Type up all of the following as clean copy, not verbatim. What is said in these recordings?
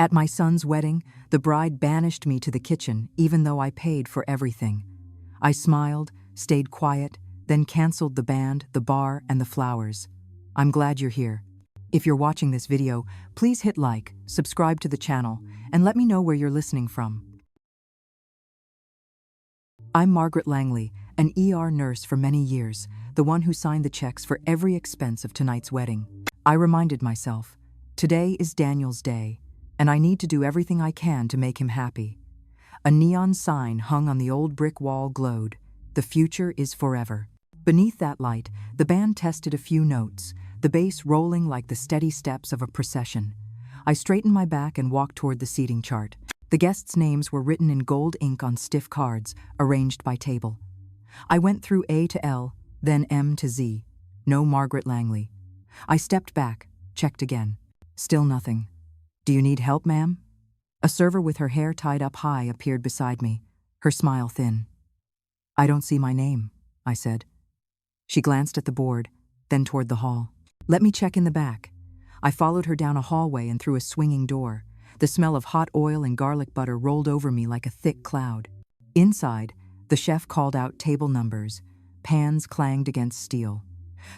At my son's wedding, the bride banished me to the kitchen even though I paid for everything. I smiled, stayed quiet, then canceled the band, the bar, and the flowers. I'm glad you're here. If you're watching this video, please hit like, subscribe to the channel, and let me know where you're listening from. I'm Margaret Langley, an ER nurse for many years, the one who signed the checks for every expense of tonight's wedding. I reminded myself, today is Daniel's day, and I need to do everything I can to make him happy. A neon sign hung on the old brick wall glowed, "The future is forever." Beneath that light, the band tested a few notes, the bass rolling like the steady steps of a procession. I straightened my back and walked toward the seating chart. The guests' names were written in gold ink on stiff cards, arranged by table. I went through A to L, then M to Z. No Margaret Langley. I stepped back, checked again. Still nothing. "Do you need help, ma'am?" A server with her hair tied up high appeared beside me, her smile thin. "I don't see my name," I said. She glanced at the board, then toward the hall. "Let me check in the back." I followed her down a hallway and through a swinging door. The smell of hot oil and garlic butter rolled over me like a thick cloud. Inside, the chef called out table numbers. Pans clanged against steel.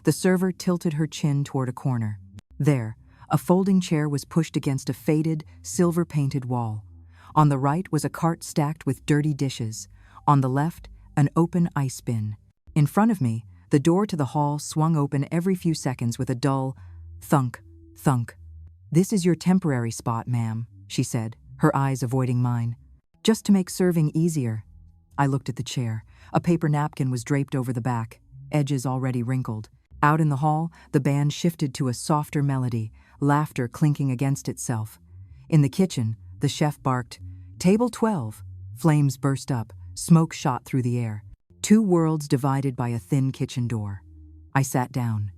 The server tilted her chin toward a corner. There, a folding chair was pushed against a faded, silver-painted wall. On the right was a cart stacked with dirty dishes. On the left, an open ice bin. In front of me, the door to the hall swung open every few seconds with a dull thunk, thunk. "This is your temporary spot, ma'am," she said, her eyes avoiding mine. "Just to make serving easier." I looked at the chair. A paper napkin was draped over the back, edges already wrinkled. Out in the hall, the band shifted to a softer melody, laughter clinking against itself. In the kitchen, the chef barked, "Table 12." Flames burst up, smoke shot through the air. Two worlds divided by a thin kitchen door. I sat down.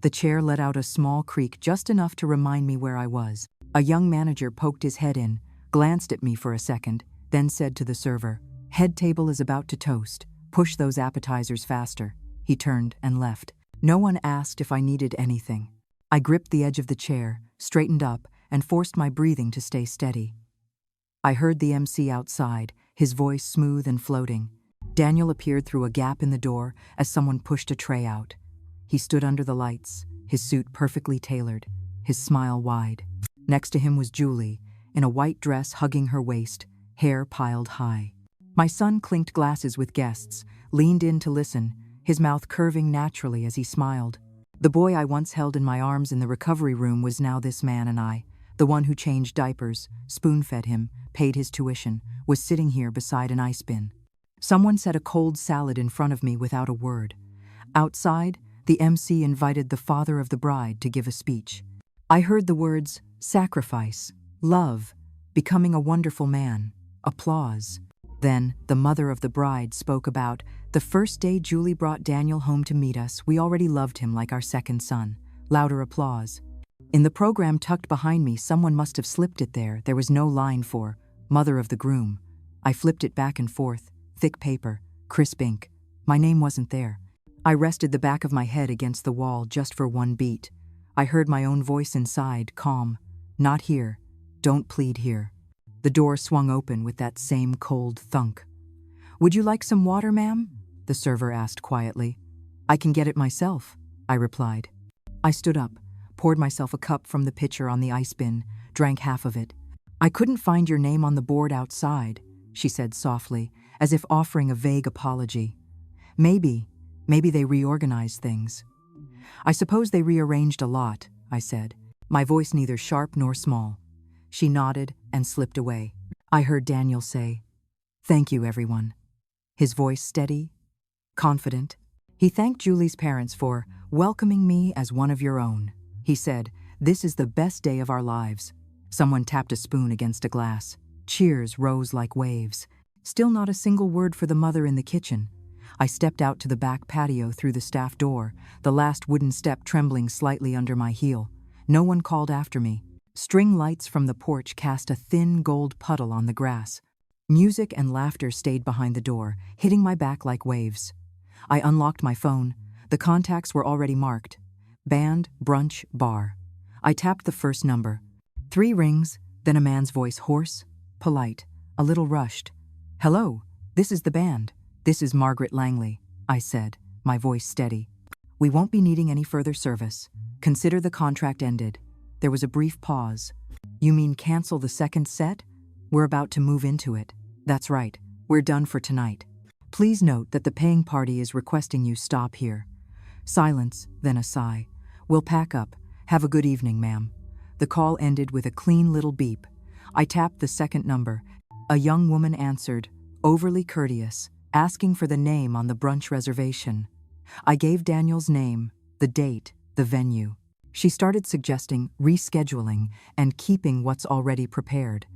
The chair let out a small creak just enough to remind me where I was. A young manager poked his head in, glanced at me for a second, then said to the server, "Head table is about to toast. Push those appetizers faster." He turned and left. No one asked if I needed anything. I gripped the edge of the chair, straightened up, and forced my breathing to stay steady. I heard the MC outside, his voice smooth and floating. Daniel appeared through a gap in the door as someone pushed a tray out. He stood under the lights, his suit perfectly tailored, his smile wide. Next to him was Julie, in a white dress hugging her waist, hair piled high. My son clinked glasses with guests, leaned in to listen, his mouth curving naturally as he smiled. The boy I once held in my arms in the recovery room was now this man, and I, the one who changed diapers, spoon-fed him, paid his tuition, was sitting here beside an ice bin. Someone set a cold salad in front of me without a word. Outside, the MC invited the father of the bride to give a speech. I heard the words, sacrifice, love, becoming a wonderful man, applause. Then, the mother of the bride spoke about, "The first day Julie brought Daniel home to meet us, we already loved him like our second son." Louder applause. In the program tucked behind me, someone must have slipped it there. There was no line for mother of the groom. I flipped it back and forth. Thick paper, crisp ink. My name wasn't there. I rested the back of my head against the wall just for one beat. I heard my own voice inside, calm. "Not here. Don't plead here." The door swung open with that same cold thunk. "Would you like some water, ma'am?" the server asked quietly. "I can get it myself," I replied. I stood up, poured myself a cup from the pitcher on the ice bin, drank half of it. "I couldn't find your name on the board outside," she said softly, as if offering a vague apology. Maybe they reorganized things." "I suppose they rearranged a lot," I said, my voice neither sharp nor small. She nodded and slipped away. I heard Daniel say, "Thank you, everyone." His voice steady, confident. He thanked Julie's parents for welcoming me as one of your own. He said, "This is the best day of our lives." Someone tapped a spoon against a glass. Cheers rose like waves. Still not a single word for the mother in the kitchen. I stepped out to the back patio through the staff door, the last wooden step trembling slightly under my heel. No one called after me. String lights from the porch cast a thin gold puddle on the grass. Music and laughter stayed behind the door, hitting my back like waves. I unlocked my phone. The contacts were already marked. Band, brunch, bar. I tapped the first number. 3 rings, Then a man's voice, hoarse, polite, a little rushed. "Hello, this is the band. This is Margaret Langley," I said, my voice steady. "We won't be needing any further service. Consider the contract ended." There was a brief pause. "You mean cancel the second set? We're about to move into it." "That's right. We're done for tonight. Please note that the paying party is requesting you stop here." Silence, then a sigh. "We'll pack up. Have a good evening, ma'am." The call ended with a clean little beep. I tapped the second number. A young woman answered, overly courteous, asking for the name on the brunch reservation. I gave Daniel's name, the date, the venue. She started suggesting rescheduling and keeping what's already prepared.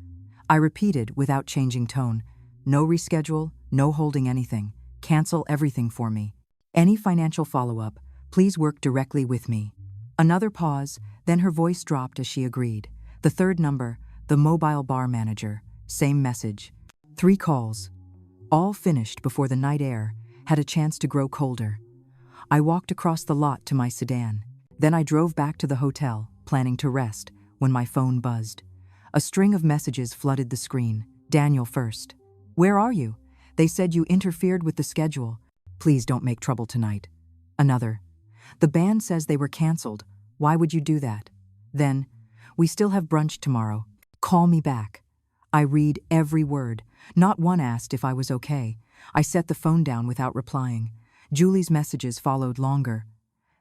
I repeated without changing tone, "No reschedule, no holding anything. Cancel everything for me. Any financial follow-up, please work directly with me." Another pause, then her voice dropped as she agreed. The third number, the mobile bar manager, same message. 3 calls. All finished before the night air had a chance to grow colder. I walked across the lot to my sedan. Then I drove back to the hotel, planning to rest, when my phone buzzed. A string of messages flooded the screen. Daniel first. "Where are you? They said you interfered with the schedule. Please don't make trouble tonight." Another. "The band says they were canceled. Why would you do that?" Then, "We still have brunch tomorrow. Call me back." I read every word. Not one asked if I was okay. I set the phone down without replying. Julie's messages followed longer.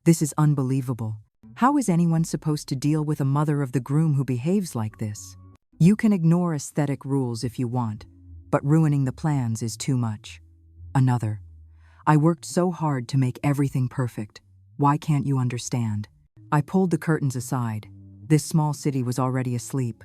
"This is unbelievable. How is anyone supposed to deal with a mother of the groom who behaves like this? You can ignore aesthetic rules if you want, but ruining the plans is too much." Another. "I worked so hard to make everything perfect. Why can't you understand?" I pulled the curtains aside. This small city was already asleep.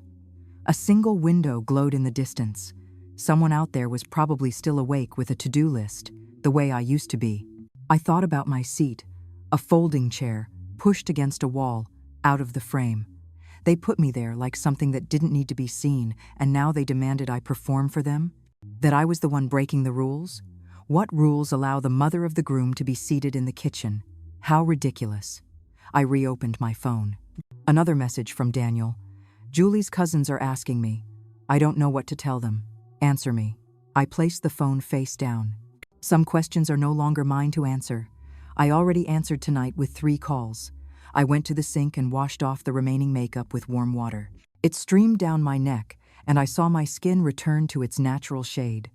A single window glowed in the distance. Someone out there was probably still awake with a to-do list, the way I used to be. I thought about my seat, a folding chair, pushed against a wall, out of the frame. They put me there like something that didn't need to be seen, and now they demanded I perform for them? That I was the one breaking the rules? What rules allow the mother of the groom to be seated in the kitchen? How ridiculous. I reopened my phone. Another message from Daniel. "Julie's cousins are asking me. I don't know what to tell them. Answer me." I placed the phone face down. Some questions are no longer mine to answer. I already answered tonight with 3 calls. I went to the sink and washed off the remaining makeup with warm water. It streamed down my neck, and I saw my skin return to its natural shade.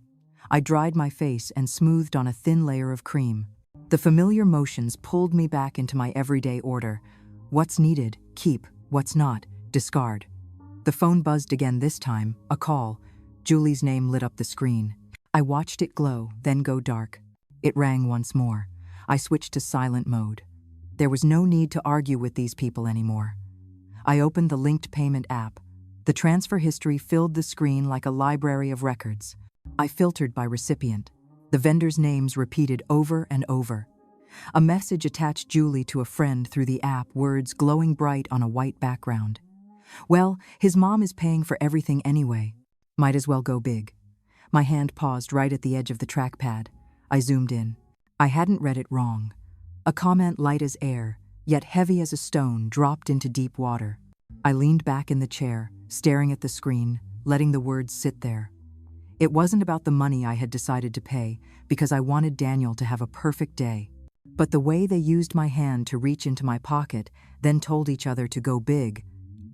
I dried my face and smoothed on a thin layer of cream. The familiar motions pulled me back into my everyday order. What's needed, keep. What's not, discard. The phone buzzed again this time, a call. Julie's name lit up the screen. I watched it glow, then go dark. It rang once more. I switched to silent mode. There was no need to argue with these people anymore. I opened the linked payment app. The transfer history filled the screen like a library of records. I filtered by recipient. The vendors' names repeated over and over. A message attached Julie to a friend through the app, words glowing bright on a white background. "Well, his mom is paying for everything anyway. Might as well go big." My hand paused right at the edge of the trackpad. I zoomed in. I hadn't read it wrong. A comment light as air, yet heavy as a stone, dropped into deep water. I leaned back in the chair, staring at the screen, letting the words sit there. It wasn't about the money I had decided to pay, because I wanted Daniel to have a perfect day. But the way they used my hand to reach into my pocket, then told each other to go big.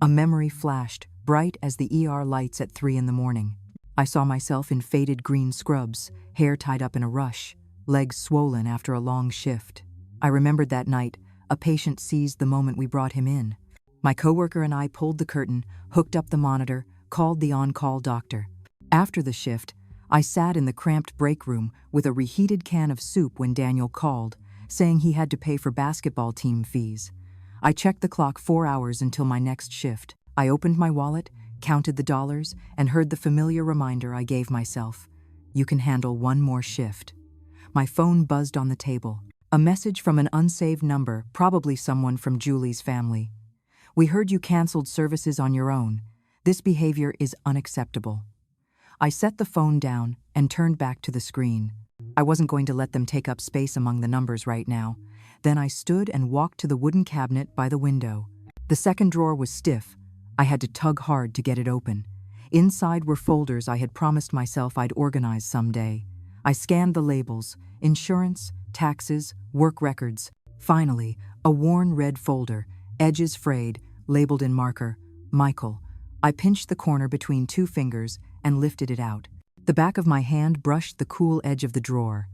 A memory flashed, bright as the ER lights at 3 in the morning. I saw myself in faded green scrubs, hair tied up in a rush, legs swollen after a long shift. I remembered that night, a patient seized the moment we brought him in. My coworker and I pulled the curtain, hooked up the monitor, called the on-call doctor. After the shift, I sat in the cramped break room with a reheated can of soup when Daniel called, saying he had to pay for basketball team fees. I checked the clock 4 hours until my next shift. I opened my wallet, counted the dollars, and heard the familiar reminder I gave myself. You can handle one more shift. My phone buzzed on the table. A message from an unsaved number, probably someone from Julie's family. We heard you canceled services on your own. This behavior is unacceptable. I set the phone down and turned back to the screen. I wasn't going to let them take up space among the numbers right now. Then I stood and walked to the wooden cabinet by the window. The second drawer was stiff, I had to tug hard to get it open. Inside were folders I had promised myself I'd organize someday. I scanned the labels: insurance, taxes, work records. Finally, a worn red folder, edges frayed, labeled in marker, Michael. I pinched the corner between two fingers and lifted it out. The back of my hand brushed the cool edge of the drawer.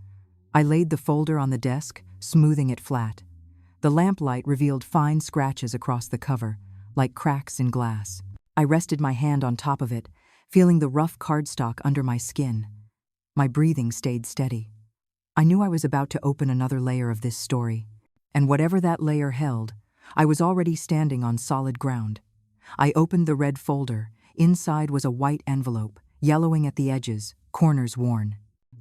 I laid the folder on the desk, smoothing it flat. The lamplight revealed fine scratches across the cover, like cracks in glass. I rested my hand on top of it, feeling the rough cardstock under my skin. My breathing stayed steady. I knew I was about to open another layer of this story, and whatever that layer held, I was already standing on solid ground. I opened the red folder. Inside was a white envelope, yellowing at the edges, corners worn.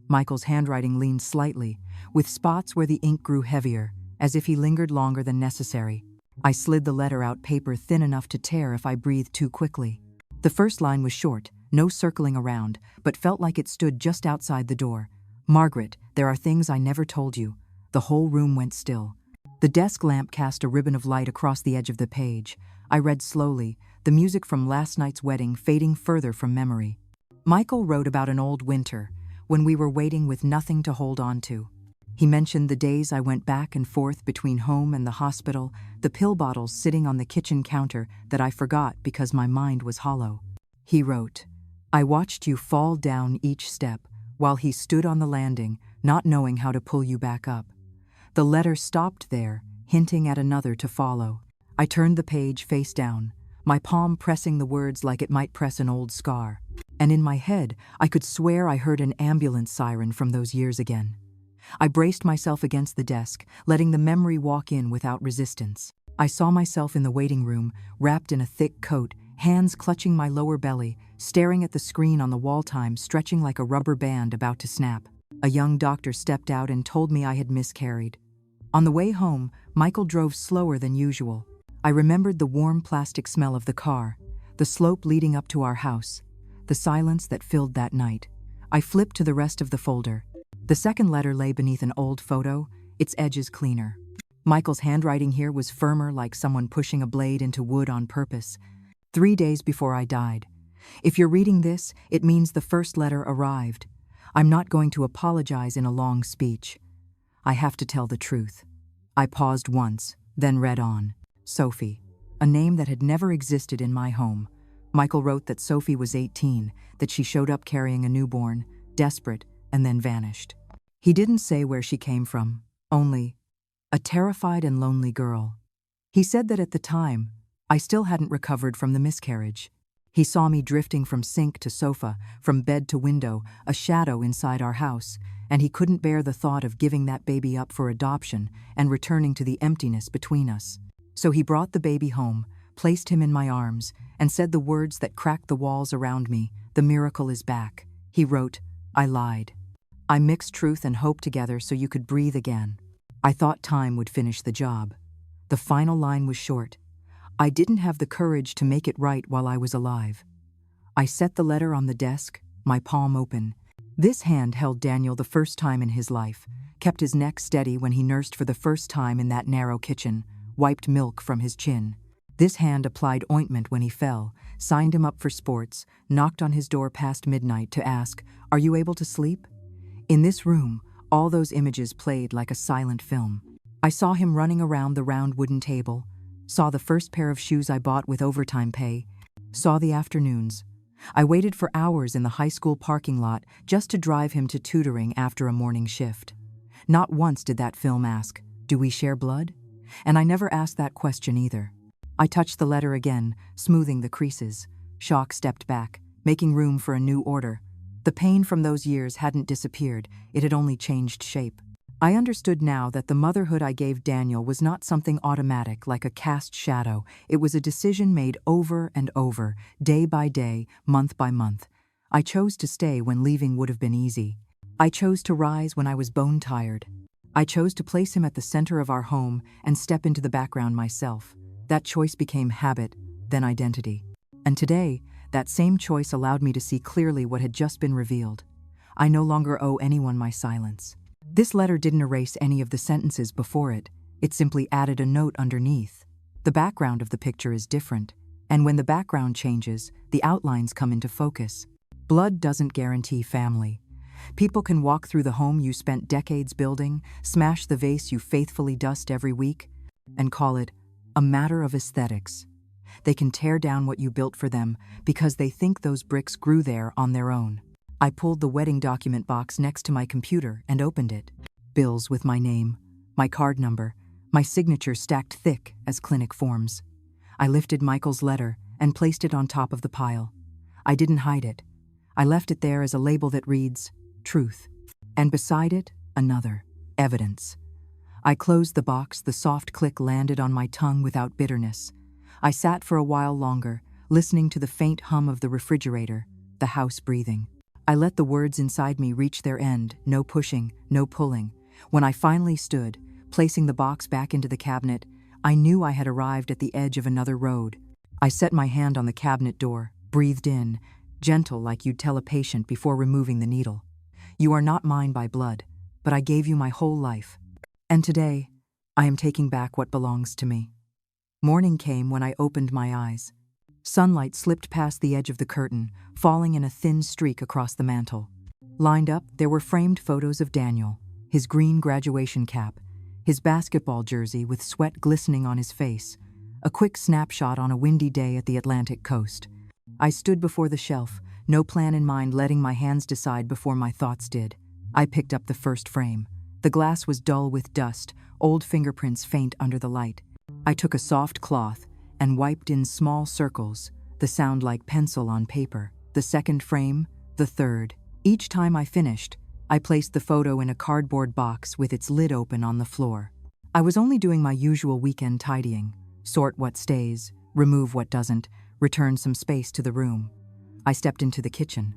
Michael's handwriting leaned slightly, with spots where the ink grew heavier, as if he lingered longer than necessary. I slid the letter out paper thin enough to tear if I breathed too quickly. The first line was short, no circling around, but felt like it stood just outside the door. Margaret, there are things I never told you. The whole room went still. The desk lamp cast a ribbon of light across the edge of the page. I read slowly, the music from last night's wedding fading further from memory. Michael wrote about an old winter, when we were waiting with nothing to hold on to. He mentioned the days I went back and forth between home and the hospital, the pill bottles sitting on the kitchen counter that I forgot because my mind was hollow. He wrote, I watched you fall down each step while he stood on the landing, not knowing how to pull you back up. The letter stopped there, hinting at another to follow. I turned the page face down, my palm pressing the words like it might press an old scar. And in my head, I could swear I heard an ambulance siren from those years again. I braced myself against the desk, letting the memory walk in without resistance. I saw myself in the waiting room, wrapped in a thick coat, hands clutching my lower belly, staring at the screen on the wall, time stretching like a rubber band about to snap. A young doctor stepped out and told me I had miscarried. On the way home, Michael drove slower than usual. I remembered the warm plastic smell of the car, the slope leading up to our house, the silence that filled that night. I flipped to the rest of the folder. The second letter lay beneath an old photo, its edges cleaner. Michael's handwriting here was firmer, like someone pushing a blade into wood on purpose. 3 days before I died. If you're reading this, it means the first letter arrived. I'm not going to apologize in a long speech. I have to tell the truth. I paused once, then read on. Sophie, a name that had never existed in my home. Michael wrote that Sophie was 18, that she showed up carrying a newborn, desperate, and then vanished. He didn't say where she came from, only a terrified and lonely girl. He said that at the time, I still hadn't recovered from the miscarriage. He saw me drifting from sink to sofa, from bed to window, a shadow inside our house, and he couldn't bear the thought of giving that baby up for adoption and returning to the emptiness between us. So he brought the baby home, placed him in my arms, and said the words that cracked the walls around me, "The miracle is back." He wrote, I lied. I mixed truth and hope together so you could breathe again. I thought time would finish the job. The final line was short. I didn't have the courage to make it right while I was alive. I set the letter on the desk, my palm open. This hand held Daniel the first time in his life, kept his neck steady when he nursed for the first time in that narrow kitchen, wiped milk from his chin. This hand applied ointment when he fell, signed him up for sports, knocked on his door past midnight to ask, "Are you able to sleep?" In this room, all those images played like a silent film. I saw him running around the round wooden table, saw the first pair of shoes I bought with overtime pay, saw the afternoons. I waited for hours in the high school parking lot just to drive him to tutoring after a morning shift. Not once did that film ask, "Do we share blood?" And I never asked that question either. I touched the letter again, smoothing the creases. Shock stepped back, making room for a new order. The pain from those years hadn't disappeared, it had only changed shape. I understood now that the motherhood I gave Daniel was not something automatic like a cast shadow. It was a decision made over and over, day by day, month by month. I chose to stay when leaving would have been easy. I chose to rise when I was bone-tired. I chose to place him at the center of our home and step into the background myself. That choice became habit, then identity. And today, that same choice allowed me to see clearly what had just been revealed. I no longer owe anyone my silence. This letter didn't erase any of the sentences before it. It simply added a note underneath. The background of the picture is different, And when the background changes, the outlines come into focus. Blood doesn't guarantee family. People can walk through the home you spent decades building, smash the vase you faithfully dust every week, and call it a matter of aesthetics. They can tear down what you built for them because they think those bricks grew there on their own. I pulled the wedding document box next to my computer and opened it. Bills with my name, my card number, my signature stacked thick as clinic forms. I lifted Michael's letter and placed it on top of the pile. I didn't hide it. I left it there as a label that reads, Truth. And beside it, another, Evidence. I closed the box, the soft click landed on my tongue without bitterness. I sat for a while longer, listening to the faint hum of the refrigerator, the house breathing. I let the words inside me reach their end, no pushing, no pulling. When I finally stood, placing the box back into the cabinet, I knew I had arrived at the edge of another road. I set my hand on the cabinet door, breathed in, gentle like you'd tell a patient before removing the needle. You are not mine by blood, but I gave you my whole life. And today, I am taking back what belongs to me. Morning came when I opened my eyes. Sunlight slipped past the edge of the curtain, falling in a thin streak across the mantel. Lined up, there were framed photos of Daniel, his green graduation cap, his basketball jersey with sweat glistening on his face, a quick snapshot on a windy day at the Atlantic coast. I stood before the shelf, no plan in mind, letting my hands decide before my thoughts did. I picked up the first frame. The glass was dull with dust, old fingerprints faint under the light. I took a soft cloth and wiped in small circles, the sound like pencil on paper. The second frame, the third. Each time I finished, I placed the photo in a cardboard box with its lid open on the floor. I was only doing my usual weekend tidying. Sort what stays, remove what doesn't, return some space to the room. I stepped into the kitchen.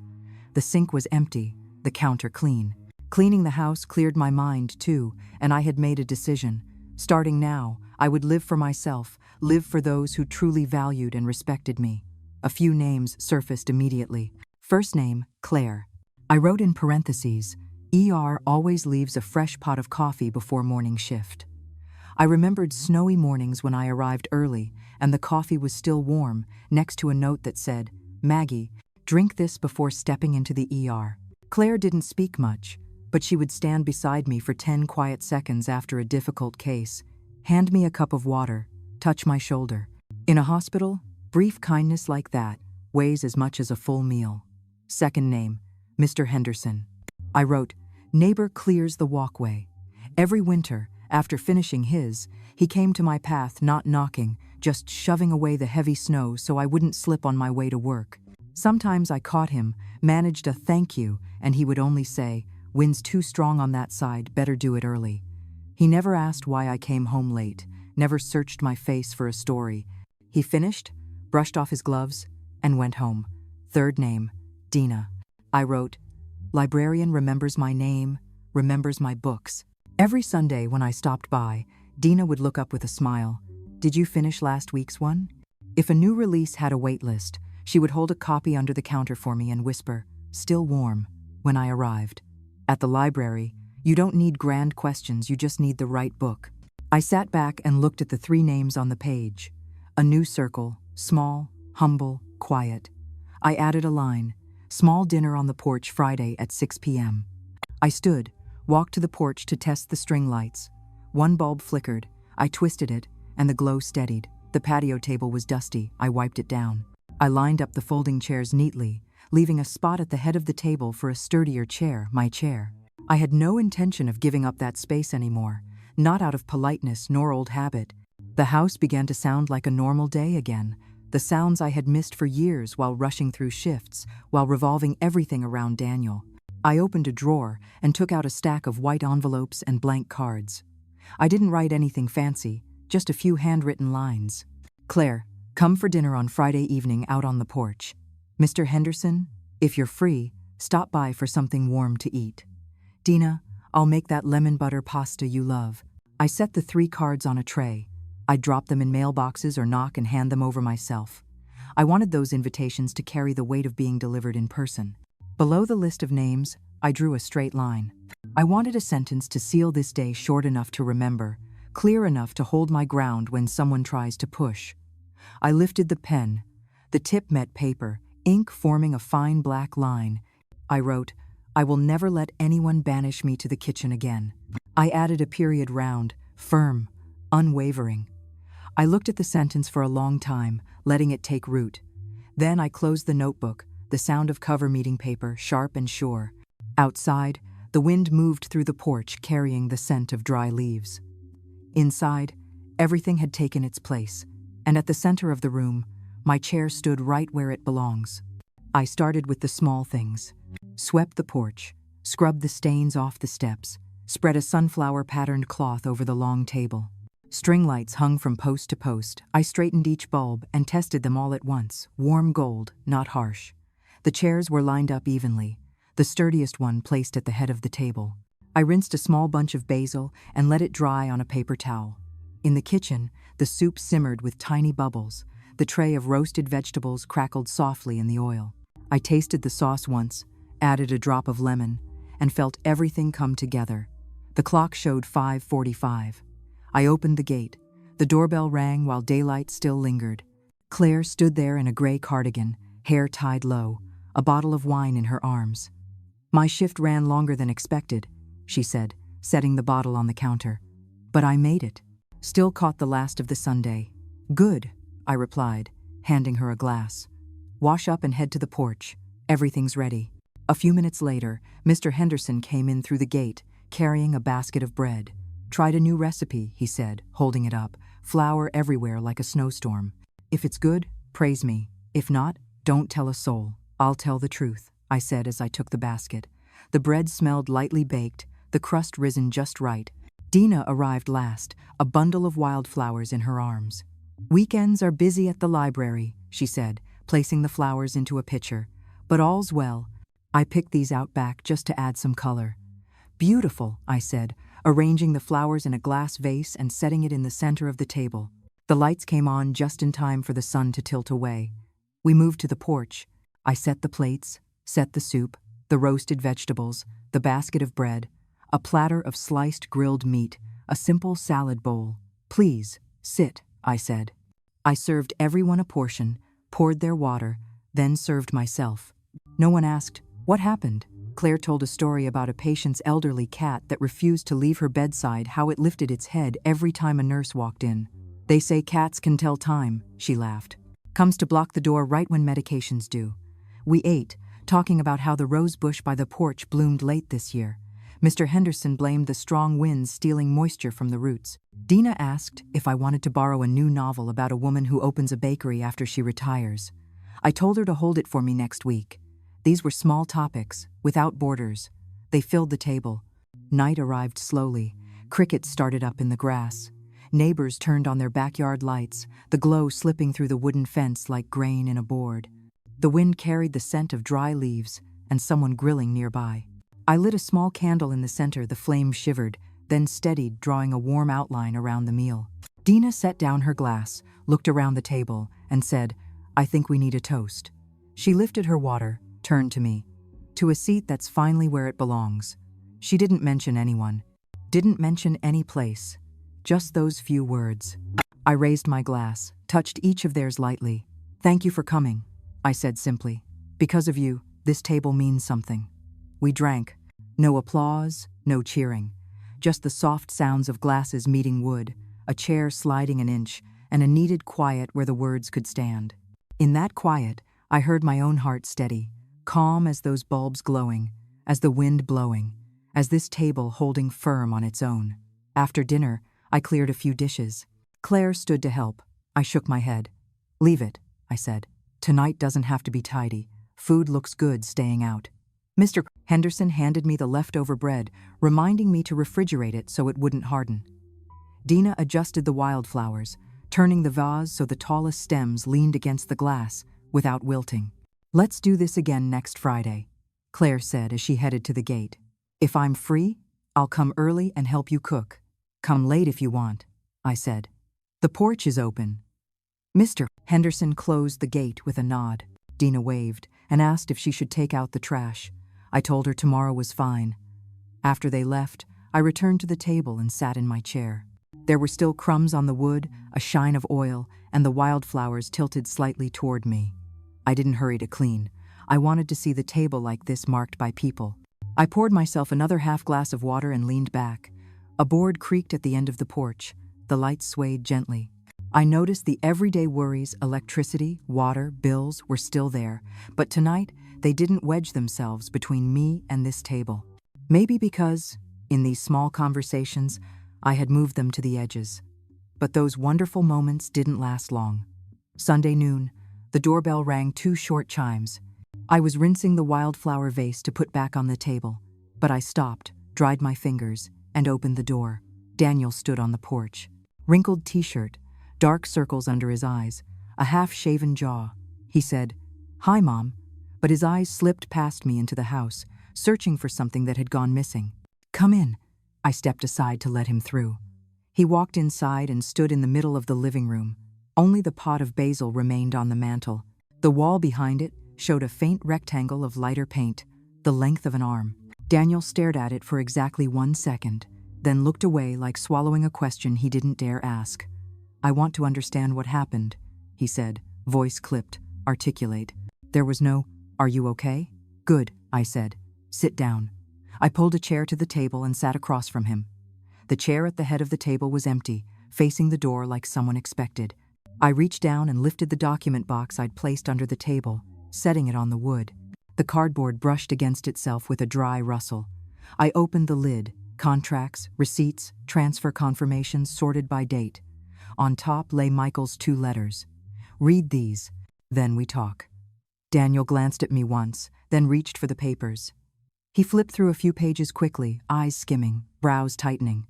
The sink was empty, the counter clean. Cleaning the house cleared my mind too, and I had made a decision. Starting now, I would live for myself, live for those who truly valued and respected me. A few names surfaced immediately. First name, Claire. I wrote in parentheses, ER always leaves a fresh pot of coffee before morning shift. I remembered snowy mornings when I arrived early, and the coffee was still warm, next to a note that said, Maggie, drink this before stepping into the ER. Claire didn't speak much, but she would stand beside me for 10 quiet seconds after a difficult case, hand me a cup of water, touch my shoulder. In a hospital, brief kindness like that weighs as much as a full meal. Second name, Mr. Henderson. I wrote, neighbor clears the walkway. Every winter, after finishing his, he came to my path not knocking, just shoving away the heavy snow so I wouldn't slip on my way to work. Sometimes I caught him, managed a thank you, and he would only say, wind's too strong on that side, better do it early. He never asked why I came home late, never searched my face for a story. He finished, brushed off his gloves, and went home. Third name, Dina. I wrote, librarian remembers my name, remembers my books. Every Sunday when I stopped by, Dina would look up with a smile. Did you finish last week's one? If a new release had a wait list, she would hold a copy under the counter for me and whisper, still warm, when I arrived. At the library, you don't need grand questions, you just need the right book. I sat back and looked at the 3 names on the page. A new circle, small, humble, quiet. I added a line, small dinner on the porch Friday at 6 p.m. I stood, walked to the porch to test the string lights. One bulb flickered, I twisted it, and the glow steadied. The patio table was dusty, I wiped it down. I lined up the folding chairs neatly, leaving a spot at the head of the table for a sturdier chair, my chair. I had no intention of giving up that space anymore, not out of politeness nor old habit. The house began to sound like a normal day again, the sounds I had missed for years while rushing through shifts, while revolving everything around Daniel. I opened a drawer and took out a stack of white envelopes and blank cards. I didn't write anything fancy, just a few handwritten lines. Claire, come for dinner on Friday evening out on the porch. Mr. Henderson, if you're free, stop by for something warm to eat. Dina, I'll make that lemon butter pasta you love. I set the 3 cards on a tray. I'd drop them in mailboxes or knock and hand them over myself. I wanted those invitations to carry the weight of being delivered in person. Below the list of names, I drew a straight line. I wanted a sentence to seal this day short enough to remember, clear enough to hold my ground when someone tries to push. I lifted the pen. The tip met paper, ink forming a fine black line. I wrote, "I will never let anyone banish me to the kitchen again." I added a period round, firm, unwavering. I looked at the sentence for a long time, letting it take root. Then I closed the notebook, the sound of cover meeting paper sharp and sure. Outside, the wind moved through the porch carrying the scent of dry leaves. Inside, everything had taken its place, and at the center of the room, my chair stood right where it belongs. I started with the small things. Swept the porch, scrubbed the stains off the steps, spread a sunflower-patterned cloth over the long table. String lights hung from post to post. I straightened each bulb and tested them all at once, warm gold, not harsh. The chairs were lined up evenly, the sturdiest one placed at the head of the table. I rinsed a small bunch of basil and let it dry on a paper towel. In the kitchen, the soup simmered with tiny bubbles. The tray of roasted vegetables crackled softly in the oil. I tasted the sauce once, added a drop of lemon, and felt everything come together. The clock showed 5:45. I opened the gate. The doorbell rang while daylight still lingered. Claire stood there in a gray cardigan, hair tied low, a bottle of wine in her arms. "My shift ran longer than expected," she said, setting the bottle on the counter. "But I made it. Still caught the last of the Sunday." "Good," I replied, handing her a glass. "Wash up and head to the porch. Everything's ready." A few minutes later, Mr. Henderson came in through the gate, carrying a basket of bread. "Tried a new recipe," he said, holding it up. "Flour everywhere like a snowstorm. If it's good, praise me. If not, don't tell a soul." "I'll tell the truth," I said as I took the basket. The bread smelled lightly baked, the crust risen just right. Dina arrived last, a bundle of wildflowers in her arms. "Weekends are busy at the library," she said, placing the flowers into a pitcher. "But all's well. I picked these out back just to add some color." "Beautiful," I said, arranging the flowers in a glass vase and setting it in the center of the table. The lights came on just in time for the sun to tilt away. We moved to the porch. I set the plates, set the soup, the roasted vegetables, the basket of bread, a platter of sliced grilled meat, a simple salad bowl. "Please, sit," I said. I served everyone a portion, poured their water, then served myself. No one asked, "What happened?" Claire told a story about a patient's elderly cat that refused to leave her bedside, how it lifted its head every time a nurse walked in. "They say cats can tell time," she laughed. "Comes to block the door right when medications do." We ate, talking about how the rose bush by the porch bloomed late this year. Mr. Henderson blamed the strong winds stealing moisture from the roots. Dina asked if I wanted to borrow a new novel about a woman who opens a bakery after she retires. I told her to hold it for me next week. These were small topics, without borders. They filled the table. Night arrived slowly. Crickets started up in the grass. Neighbors turned on their backyard lights, the glow slipping through the wooden fence like grain in a board. The wind carried the scent of dry leaves and someone grilling nearby. I lit a small candle in the center. The flame shivered, then steadied, drawing a warm outline around the meal. Dina set down her glass, looked around the table, and said, "I think we need a toast." She lifted her water, turned to me. "To a seat that's finally where it belongs." She didn't mention anyone, didn't mention any place, just those few words. I raised my glass, touched each of theirs lightly. "Thank you for coming," I said simply. "Because of you, this table means something." We drank. No applause, no cheering. Just the soft sounds of glasses meeting wood, a chair sliding an inch, and a needed quiet where the words could stand. In that quiet, I heard my own heart steady, calm as those bulbs glowing, as the wind blowing, as this table holding firm on its own. After dinner, I cleared a few dishes. Claire stood to help. I shook my head. "Leave it," I said. "Tonight doesn't have to be tidy. Food looks good staying out." Mr. Henderson handed me the leftover bread, reminding me to refrigerate it so it wouldn't harden. Dina adjusted the wildflowers, turning the vase so the tallest stems leaned against the glass without wilting. "Let's do this again next Friday," Claire said as she headed to the gate. "If I'm free, I'll come early and help you cook. Come late if you want," I said. "The porch is open." Mr. Henderson closed the gate with a nod. Dina waved and asked if she should take out the trash. I told her tomorrow was fine. After they left, I returned to the table and sat in my chair. There were still crumbs on the wood, a shine of oil, and the wildflowers tilted slightly toward me. I didn't hurry to clean. I wanted to see the table like this marked by people. I poured myself another half glass of water and leaned back. A board creaked at the end of the porch. The lights swayed gently. I noticed the everyday worries, electricity, water, bills, were still there, but tonight they didn't wedge themselves between me and this table. Maybe because, in these small conversations, I had moved them to the edges. But those wonderful moments didn't last long. Sunday noon, the doorbell rang 2 short chimes. I was rinsing the wildflower vase to put back on the table, but I stopped, dried my fingers, and opened the door. Daniel stood on the porch. Wrinkled t-shirt, dark circles under his eyes, a half-shaven jaw. He said, "Hi, Mom," but his eyes slipped past me into the house, searching for something that had gone missing. "Come in." I stepped aside to let him through. He walked inside and stood in the middle of the living room. Only the pot of basil remained on the mantel. The wall behind it showed a faint rectangle of lighter paint, the length of an arm. Daniel stared at it for exactly 1 second, then looked away like swallowing a question he didn't dare ask. "I want to understand what happened," he said, voice clipped, articulate. There was no, "Are you okay?" "Good," I said. "Sit down." I pulled a chair to the table and sat across from him. The chair at the head of the table was empty, facing the door like someone expected. I reached down and lifted the document box I'd placed under the table, setting it on the wood. The cardboard brushed against itself with a dry rustle. I opened the lid, contracts, receipts, transfer confirmations sorted by date. On top lay Michael's 2 letters. "Read these, then we talk." Daniel glanced at me once, then reached for the papers. He flipped through a few pages quickly, eyes skimming, brows tightening.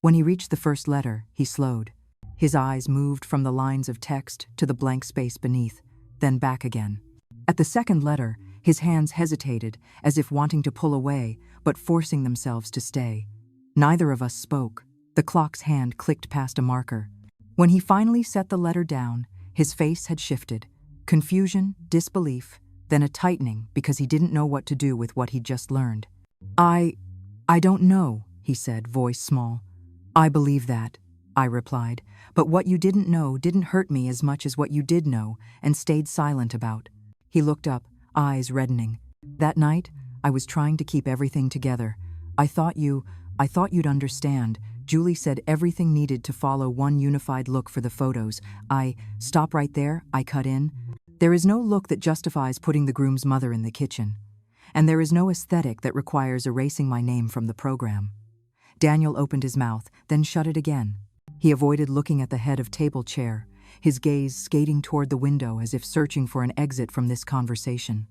When he reached the first letter, he slowed. His eyes moved from the lines of text to the blank space beneath, then back again. At the second letter, his hands hesitated, as if wanting to pull away, but forcing themselves to stay. Neither of us spoke. The clock's hand clicked past a marker. When he finally set the letter down, his face had shifted. Confusion, disbelief, then a tightening because he didn't know what to do with what he'd just learned. I don't know," he said, voice small. "I believe that," I replied, "but what you didn't know didn't hurt me as much as what you did know and stayed silent about." He looked up, eyes reddening. "That night, I was trying to keep everything together. I thought you'd understand. Julie said everything needed to follow one unified look for the photos. Stop right there," I cut in. "There is no look that justifies putting the groom's mother in the kitchen. And there is no aesthetic that requires erasing my name from the program." Daniel opened his mouth, then shut it again. He avoided looking at the head of table chair, his gaze skating toward the window as if searching for an exit from this conversation.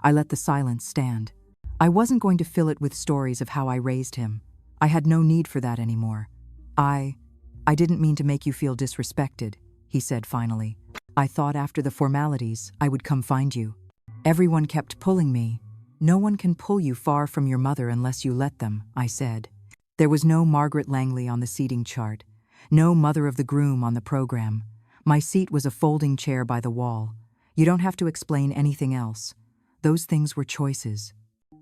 I let the silence stand. I wasn't going to fill it with stories of how I raised him. I had no need for that anymore. I didn't mean to make you feel disrespected," he said finally. "I thought after the formalities, I would come find you. Everyone kept pulling me." "No one can pull you far from your mother unless you let them," I said. There was no Margaret Langley on the seating chart, no mother of the groom on the program. My seat was a folding chair by the wall. You don't have to explain anything else. Those things were choices.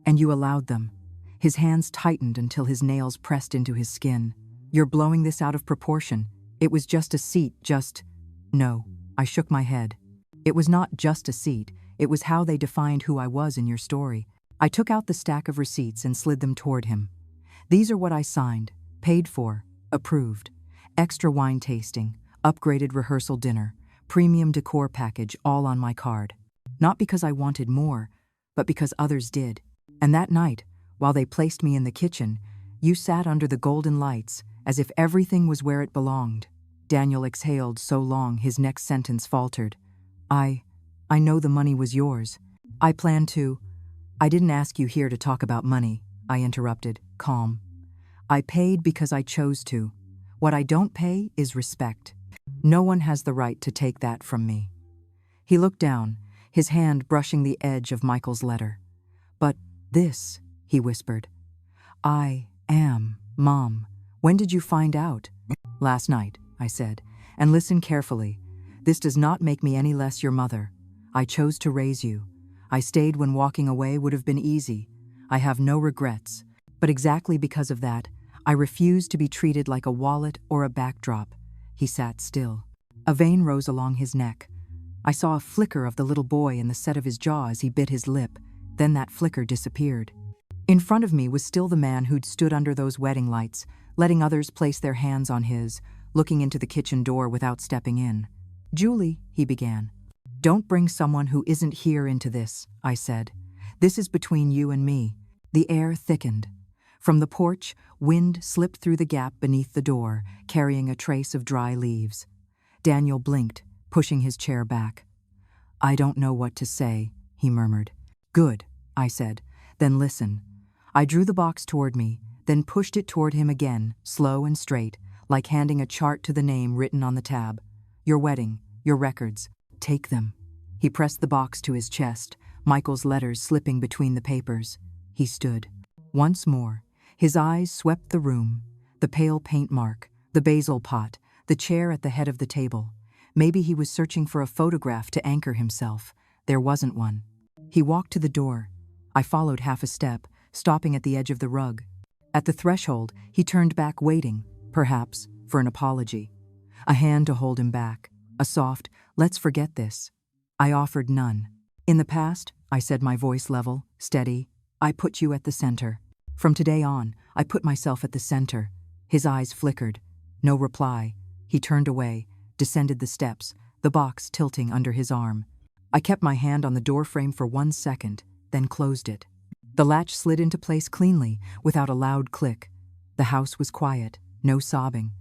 And you allowed them. His hands tightened until his nails pressed into his skin. "You're blowing this out of proportion. It was just a seat, No." I shook my head. "It was not just a seat. It was how they defined who I was in your story." I took out the stack of receipts and slid them toward him. "These are what I signed, paid for, approved. Extra wine tasting, upgraded rehearsal dinner, premium decor package, all on my card. Not because I wanted more, but because others did. And that night, while they placed me in the kitchen, you sat under the golden lights as if everything was where it belonged." Daniel exhaled so long his next sentence faltered. I know the money was yours. I planned to." "I didn't ask you here to talk about money," I interrupted, calm. "I paid because I chose to. What I don't pay is respect. No one has the right to take that from me." He looked down, his hand brushing the edge of Michael's letter. "But this," he whispered. "I am Mom. When did you find out?" "Last night," I said. "And listen carefully. This does not make me any less your mother. I chose to raise you. I stayed when walking away would have been easy. I have no regrets. But exactly because of that, I refused to be treated like a wallet or a backdrop. He sat still. A vein rose along his neck. I saw a flicker of the little boy in the set of his jaw as he bit his lip. Then that flicker disappeared. In front of me was still the man who'd stood under those wedding lights, letting others place their hands on his, looking into the kitchen door without stepping in. "Julie," he began. "Don't bring someone who isn't here into this," I said. "This is between you and me." The air thickened. From the porch, wind slipped through the gap beneath the door, carrying a trace of dry leaves. Daniel blinked, pushing his chair back. "I don't know what to say," he murmured. "Good," I said. "Then listen." I drew the box toward me, then pushed it toward him again, slow and straight, like handing a chart to the name written on the tab. "Your wedding, your records. Take them." He pressed the box to his chest, Michael's letters slipping between the papers. He stood. Once more, his eyes swept the room, the pale paint mark, the basil pot, the chair at the head of the table. Maybe he was searching for a photograph to anchor himself. There wasn't one. He walked to the door. I followed half a step, stopping at the edge of the rug. At the threshold, he turned back, waiting, perhaps, for an apology. A hand to hold him back, a soft, "Let's forget this." I offered none. "In the past," I said, my voice level, steady, "I put you at the center. From today on, I put myself at the center." His eyes flickered. No reply. He turned away, descended the steps, the box tilting under his arm. I kept my hand on the doorframe for 1 second, then closed it. The latch slid into place cleanly, without a loud click. The house was quiet, no sobbing.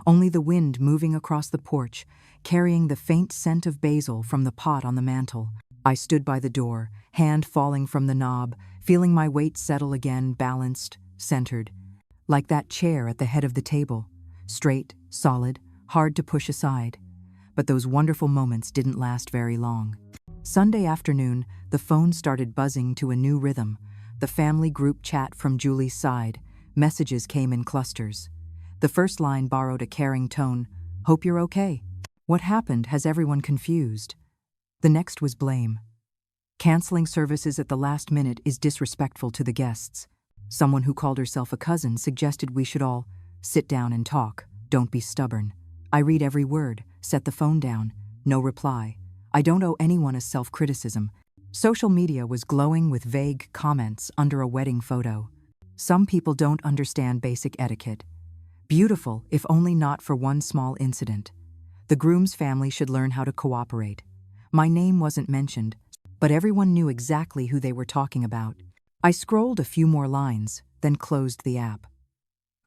Only the wind moving across the porch, carrying the faint scent of basil from the pot on the mantel. I stood by the door, hand falling from the knob, feeling my weight settle again, balanced, centered. Like that chair at the head of the table. Straight, solid, hard to push aside. But those wonderful moments didn't last very long. Sunday afternoon, the phone started buzzing to a new rhythm. The family group chat from Julie's side. Messages came in clusters. The first line borrowed a caring tone. "Hope you're okay. What happened? Has everyone confused?" The next was blame. "Canceling services at the last minute is disrespectful to the guests." Someone who called herself a cousin suggested we should all sit down and talk. "Don't be stubborn." I read every word, set the phone down. No reply. I don't owe anyone a self-criticism. Social media was glowing with vague comments under a wedding photo. Some people don't understand basic etiquette. Beautiful, if only not for one small incident. The groom's family should learn how to cooperate. My name wasn't mentioned, but everyone knew exactly who they were talking about. I scrolled a few more lines, then closed the app.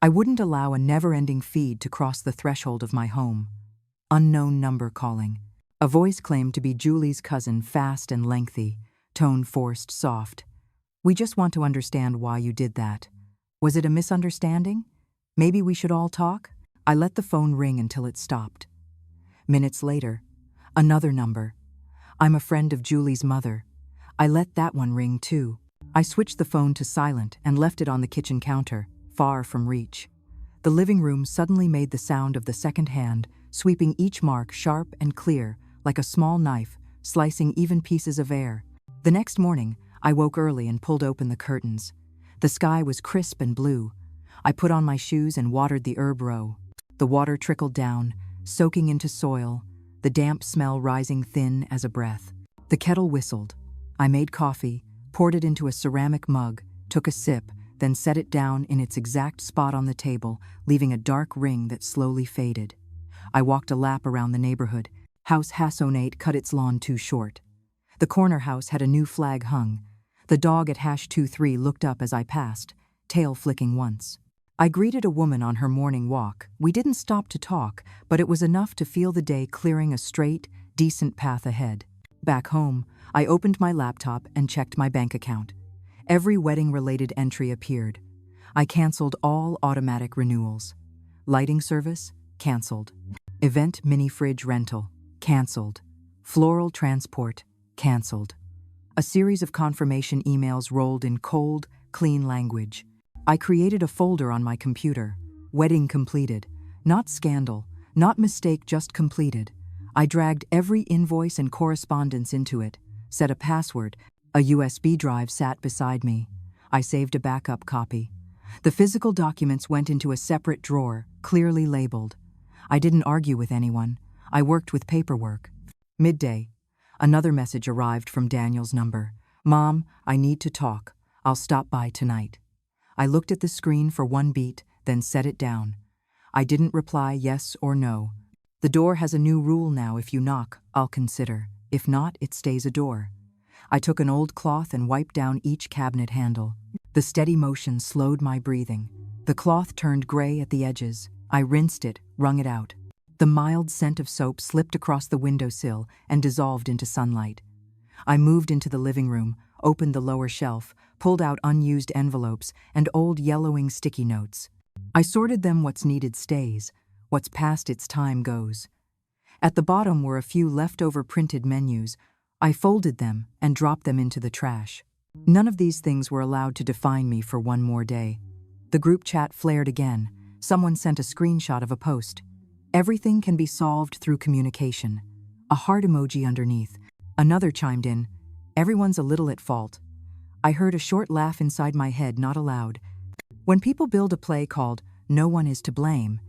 I wouldn't allow a never-ending feed to cross the threshold of my home. Unknown number calling. A voice claimed to be Julie's cousin, fast and lengthy, tone forced, soft. "We just want to understand why you did that. Was it a misunderstanding? Maybe we should all talk?" I let the phone ring until it stopped. Minutes later, another number. "I'm a friend of Julie's mother." I let that one ring too. I switched the phone to silent and left it on the kitchen counter, far from reach. The living room suddenly made the sound of the second hand, sweeping each mark sharp and clear, like a small knife, slicing even pieces of air. The next morning, I woke early and pulled open the curtains. The sky was crisp and blue. I put on my shoes and watered the herb row. The water trickled down, soaking into soil, the damp smell rising thin as a breath. The kettle whistled. I made coffee, poured it into a ceramic mug, took a sip, then set it down in its exact spot on the table, leaving a dark ring that slowly faded. I walked a lap around the neighborhood. House #8 cut its lawn too short. The corner house had a new flag hung. The dog at #23 looked up as I passed, tail flicking once. I greeted a woman on her morning walk. We didn't stop to talk, but it was enough to feel the day clearing a straight, decent path ahead. Back home, I opened my laptop and checked my bank account. Every wedding-related entry appeared. I canceled all automatic renewals. Lighting service? Canceled. Event mini fridge rental? Canceled. Floral transport? Canceled. A series of confirmation emails rolled in cold, clean language. I created a folder on my computer. Wedding completed. Not scandal, not mistake, just completed. I dragged every invoice and correspondence into it, set a password. A USB drive sat beside me. I saved a backup copy. The physical documents went into a separate drawer, clearly labeled. I didn't argue with anyone. I worked with paperwork. Midday. Another message arrived from Daniel's number. "Mom, I need to talk. I'll stop by tonight." I looked at the screen for one beat, then set it down. I didn't reply yes or no. "The door has a new rule now. If you knock, I'll consider. If not, it stays a door." I took an old cloth and wiped down each cabinet handle. The steady motion slowed my breathing. The cloth turned gray at the edges. I rinsed it, wrung it out. The mild scent of soap slipped across the windowsill and dissolved into sunlight. I moved into the living room, opened the lower shelf, pulled out unused envelopes and old yellowing sticky notes. I sorted them. What's needed stays, what's past its time goes. At the bottom were a few leftover printed menus. I folded them and dropped them into the trash. None of these things were allowed to define me for one more day. The group chat flared again. Someone sent a screenshot of a post. "Everything can be solved through communication." A heart emoji underneath. Another chimed in. "Everyone's a little at fault." I heard a short laugh inside my head, not aloud. When people build a play called "No One Is to Blame,"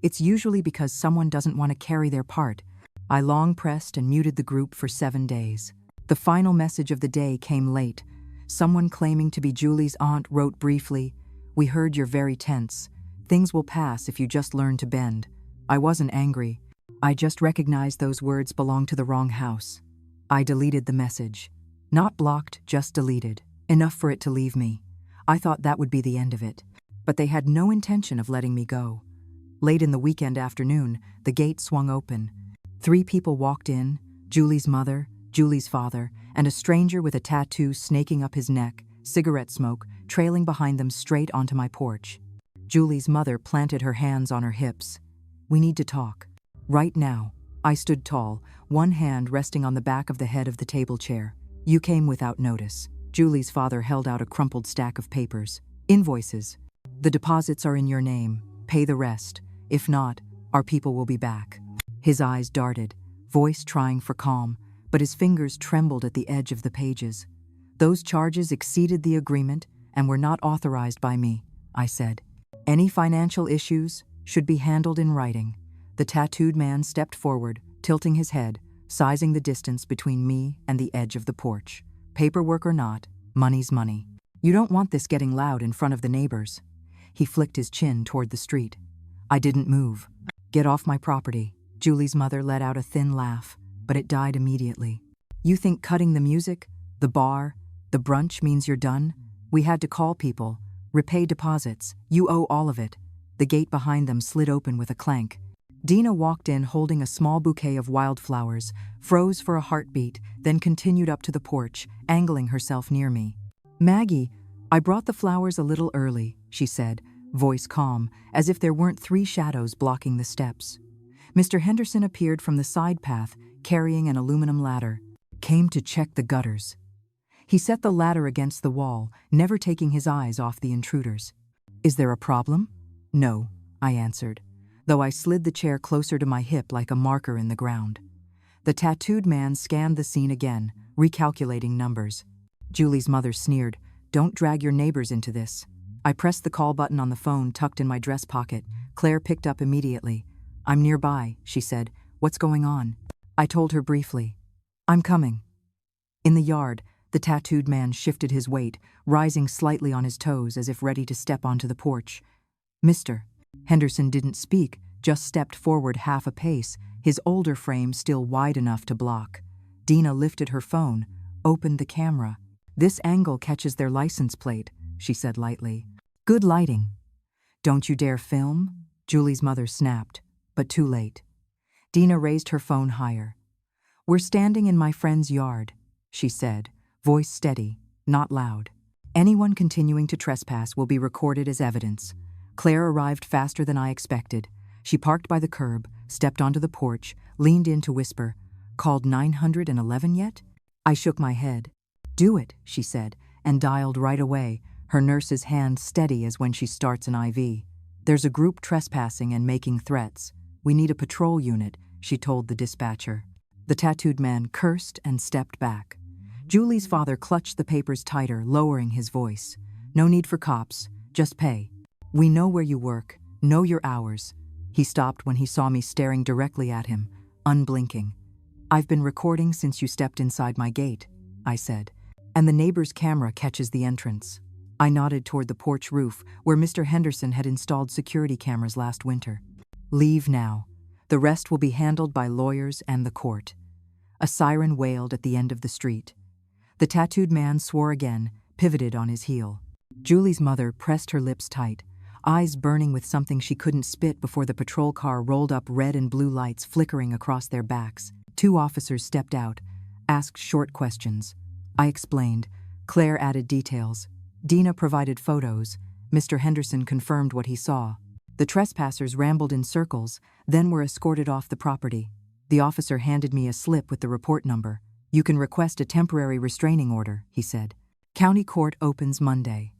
it's usually because someone doesn't want to carry their part. I long pressed and muted the group for 7 days. The final message of the day came late. Someone claiming to be Julie's aunt wrote briefly, "We heard you're very tense. Things will pass if you just learn to bend." I wasn't angry. I just recognized those words belonged to the wrong house. I deleted the message. Not blocked, just deleted. Enough for it to leave me. I thought that would be the end of it. But they had no intention of letting me go. Late in the weekend afternoon, the gate swung open. 3 people walked in, Julie's mother, Julie's father, and a stranger with a tattoo snaking up his neck, cigarette smoke trailing behind them straight onto my porch. Julie's mother planted her hands on her hips. "We need to talk. Right now." I stood tall, one hand resting on the back of the head of the table chair. "You came without notice." Julie's father held out a crumpled stack of papers. "Invoices. The deposits are in your name. Pay the rest. If not, our people will be back." His eyes darted, voice trying for calm, but his fingers trembled at the edge of the pages. "Those charges exceeded the agreement and were not authorized by me," I said. "Any financial issues should be handled in writing." The tattooed man stepped forward, tilting his head, sizing the distance between me and the edge of the porch. "Paperwork or not, money's money. You don't want this getting loud in front of the neighbors." He flicked his chin toward the street. I didn't move. "Get off my property." Julie's mother let out a thin laugh, but it died immediately. "You think cutting the music, the bar, the brunch means you're done? We had to call people, repay deposits. You owe all of it." The gate behind them slid open with a clank. Dina walked in holding a small bouquet of wildflowers, froze for a heartbeat, then continued up to the porch, angling herself near me. "Maggie, I brought the flowers a little early," she said, voice calm, as if there weren't 3 shadows blocking the steps. Mr. Henderson appeared from the side path, carrying an aluminum ladder. "Came to check the gutters." He set the ladder against the wall, never taking his eyes off the intruders. "Is there a problem?" "No," I answered, though I slid the chair closer to my hip like a marker in the ground. The tattooed man scanned the scene again, recalculating numbers. Julie's mother sneered, "Don't drag your neighbors into this." I pressed the call button on the phone tucked in my dress pocket. Claire picked up immediately. "I'm nearby," she said. "What's going on?" I told her briefly. "I'm coming." In the yard, the tattooed man shifted his weight, rising slightly on his toes as if ready to step onto the porch. "Mr." Henderson didn't speak, just stepped forward half a pace, his older frame still wide enough to block. Dina lifted her phone, opened the camera. "This angle catches their license plate," she said lightly. "Good lighting." "Don't you dare film," Julie's mother snapped, but too late. Dina raised her phone higher. "We're standing in my friend's yard," she said, voice steady, not loud. "Anyone continuing to trespass will be recorded as evidence." Claire arrived faster than I expected. She parked by the curb, stepped onto the porch, leaned in to whisper, "Called 911 yet?" I shook my head. "Do it," she said, and dialed right away, her nurse's hand steady as when she starts an IV. "There's a group trespassing and making threats. We need a patrol unit," she told the dispatcher. The tattooed man cursed and stepped back. Julie's father clutched the papers tighter, lowering his voice. "No need for cops. Just pay. We know where you work, know your hours. He stopped when he saw me staring directly at him, unblinking. I've been recording since you stepped inside my gate, I said, and the neighbor's camera catches the entrance. I nodded toward the porch roof where Mr. Henderson had installed security cameras last winter. Leave now. The rest will be handled by lawyers and the court. A siren wailed at the end of the street. The tattooed man swore again, pivoted on his heel. Julie's mother pressed her lips tight, eyes burning with something she couldn't spit before the patrol car rolled up, red and blue lights flickering across their backs. 2 officers stepped out, asked short questions. I explained. Claire added details. Dina provided photos. Mr. Henderson confirmed what he saw. The trespassers rambled in circles, then were escorted off the property. The officer handed me a slip with the report number. You can request a temporary restraining order, he said. County court opens Monday.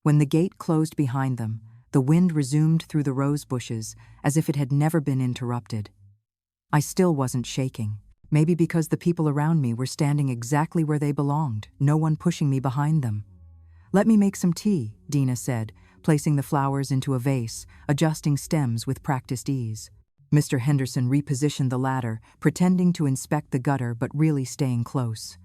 When the gate closed behind them, the wind resumed through the rose bushes as if it had never been interrupted. I still wasn't shaking, maybe because the people around me were standing exactly where they belonged, no one pushing me behind them. Let me make some tea, Dina said, placing the flowers into a vase, adjusting stems with practiced ease. Mr. Henderson repositioned the ladder, pretending to inspect the gutter but really staying close.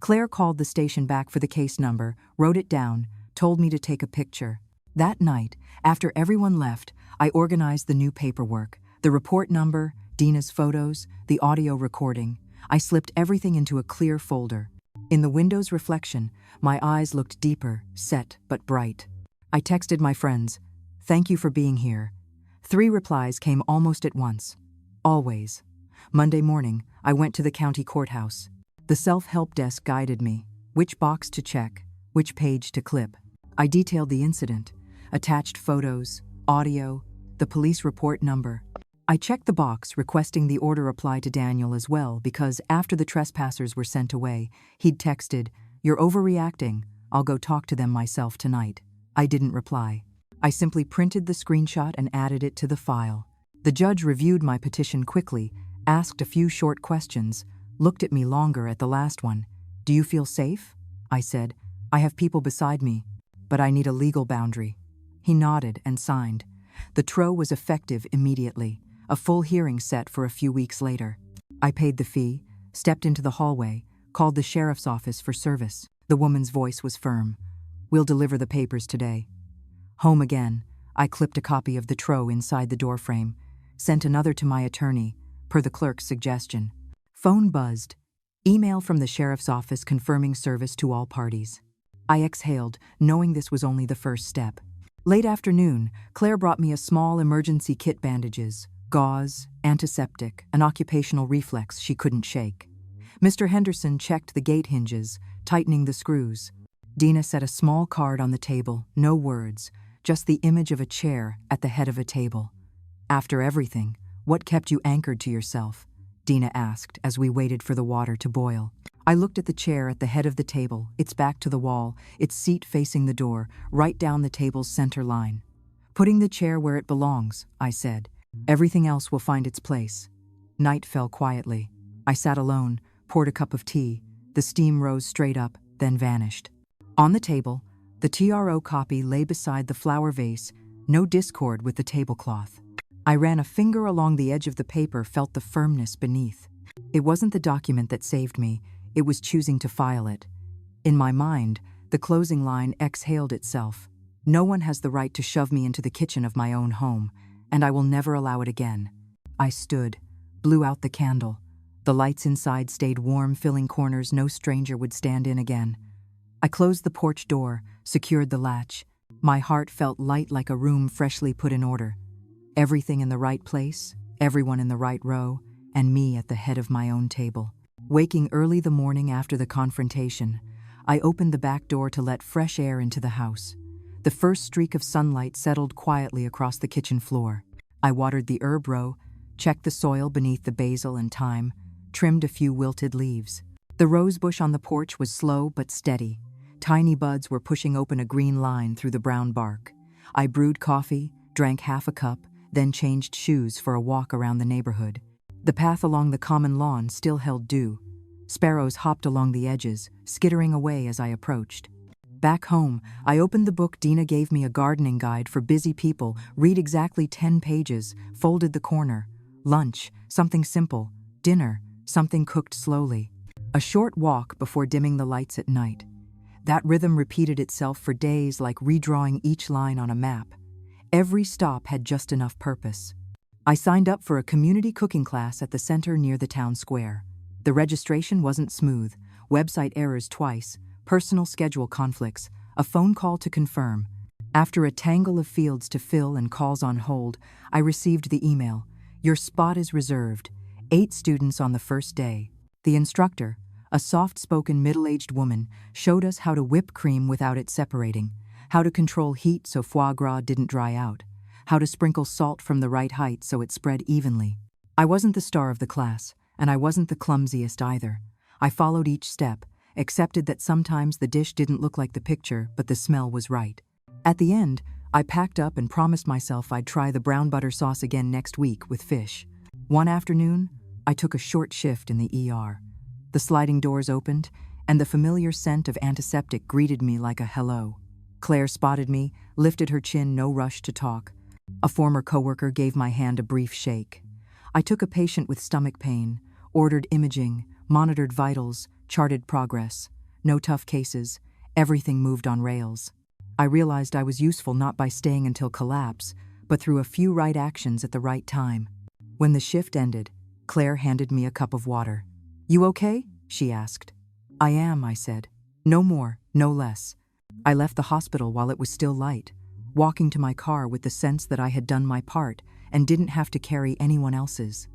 Claire called the station back for the case number, wrote it down, told me to take a picture. That night, after everyone left, I organized the new paperwork, the report number, Dina's photos, the audio recording. I slipped everything into a clear folder. In the window's reflection, my eyes looked deeper, set but bright. I texted my friends, "Thank you for being here." 3 replies came almost at once. Always. Monday morning, I went to the county courthouse. The self-help desk guided me, which box to check, which page to clip. I detailed the incident, attached photos, audio, the police report number. I checked the box requesting the order apply to Daniel as well because after the trespassers were sent away, he'd texted, "You're overreacting. I'll go talk to them myself tonight." I didn't reply. I simply printed the screenshot and added it to the file. The judge reviewed my petition quickly, asked a few short questions, looked at me longer at the last one. "Do you feel safe?" I said. "I have people beside me, but I need a legal boundary." He nodded and signed. The TRO was effective immediately, a full hearing set for a few weeks later. I paid the fee, stepped into the hallway, called the sheriff's office for service. The woman's voice was firm. "We'll deliver the papers today." Home again, I clipped a copy of the TRO inside the doorframe, sent another to my attorney, per the clerk's suggestion. Phone buzzed. Email from the sheriff's office confirming service to all parties. I exhaled, knowing this was only the first step. Late afternoon, Claire brought me a small emergency kit: bandages, gauze, antiseptic, an occupational reflex she couldn't shake. Mr. Henderson checked the gate hinges, tightening the screws. Dina set a small card on the table, no words, just the image of a chair at the head of a table. "After everything, what kept you anchored to yourself?" Dina asked as we waited for the water to boil. I looked at the chair at the head of the table, its back to the wall, its seat facing the door, right down the table's center line. "Putting the chair where it belongs," I said. "Everything else will find its place." Night fell quietly. I sat alone, poured a cup of tea. The steam rose straight up, then vanished. On the table, the TRO copy lay beside the flower vase, no discord with the tablecloth. I ran a finger along the edge of the paper, felt the firmness beneath. It wasn't the document that saved me, it was choosing to file it. In my mind, the closing line exhaled itself. No one has the right to shove me into the kitchen of my own home, and I will never allow it again. I stood, blew out the candle. The lights inside stayed warm, filling corners no stranger would stand in again. I closed the porch door, secured the latch. My heart felt light, like a room freshly put in order. Everything in the right place, everyone in the right row, and me at the head of my own table. Waking early the morning after the confrontation, I opened the back door to let fresh air into the house. The first streak of sunlight settled quietly across the kitchen floor. I watered the herb row, checked the soil beneath the basil and thyme, trimmed a few wilted leaves. The rose bush on the porch was slow but steady. Tiny buds were pushing open a green line through the brown bark. I brewed coffee, drank half a cup, then changed shoes for a walk around the neighborhood. The path along the common lawn still held dew. Sparrows hopped along the edges, skittering away as I approached. Back home, I opened the book Dina gave me, a gardening guide for busy people, read exactly 10 pages, folded the corner. Lunch, something simple. Dinner, something cooked slowly. A short walk before dimming the lights at night. That rhythm repeated itself for days, like redrawing each line on a map. Every stop had just enough purpose. I signed up for a community cooking class at the center near the town square. The registration wasn't smooth, website errors twice, personal schedule conflicts, a phone call to confirm. After a tangle of fields to fill and calls on hold, I received the email. Your spot is reserved. 8 students on the first day. The instructor, a soft-spoken middle-aged woman, showed us how to whip cream without it separating, how to control heat so foie gras didn't dry out, how to sprinkle salt from the right height so it spread evenly. I wasn't the star of the class, and I wasn't the clumsiest either. I followed each step, accepted that sometimes the dish didn't look like the picture, but the smell was right. At the end, I packed up and promised myself I'd try the brown butter sauce again next week with fish. One afternoon, I took a short shift in the ER. The sliding doors opened, and the familiar scent of antiseptic greeted me like a hello. Claire spotted me, lifted her chin, no rush to talk. A former coworker gave my hand a brief shake. I took a patient with stomach pain, ordered imaging, monitored vitals, charted progress. No tough cases, everything moved on rails. I realized I was useful not by staying until collapse, but through a few right actions at the right time. When the shift ended, Claire handed me a cup of water. "You okay?" she asked. "I am," I said. "No more, no less." I left the hospital while it was still light, walking to my car with the sense that I had done my part and didn't have to carry anyone else's.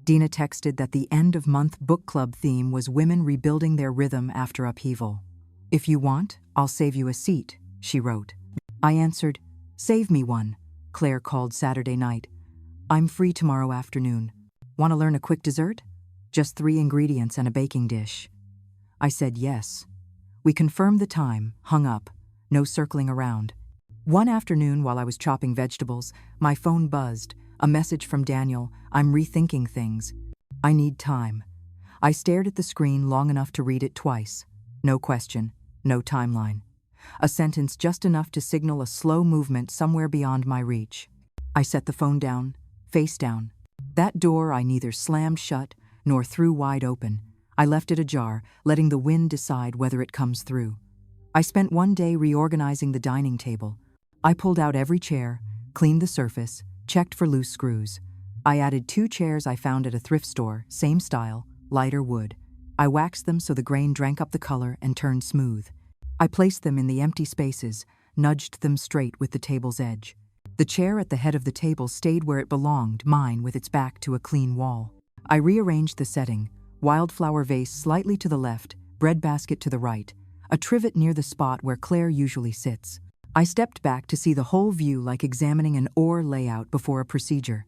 Dina texted that the end-of-month book club theme was women rebuilding their rhythm after upheaval. "If you want, I'll save you a seat," she wrote. I answered, "Save me one." Claire called Saturday night. "I'm free tomorrow afternoon. Want to learn a quick dessert? Just 3 ingredients and a baking dish." I said yes. We confirmed the time, hung up, no circling around. One afternoon while I was chopping vegetables, my phone buzzed, a message from Daniel. "I'm rethinking things. I need time." I stared at the screen long enough to read it twice. No question, no timeline. A sentence just enough to signal a slow movement somewhere beyond my reach. I set the phone down, face down. That door I neither slammed shut nor threw wide open. I left it ajar, letting the wind decide whether it comes through. I spent one day reorganizing the dining table. I pulled out every chair, cleaned the surface, checked for loose screws. I added 2 chairs I found at a thrift store, same style, lighter wood. I waxed them so the grain drank up the color and turned smooth. I placed them in the empty spaces, nudged them straight with the table's edge. The chair at the head of the table stayed where it belonged, mine with its back to a clean wall. I rearranged the setting, wildflower vase slightly to the left, breadbasket to the right, a trivet near the spot where Claire usually sits. I stepped back to see the whole view, like examining an ore layout before a procedure.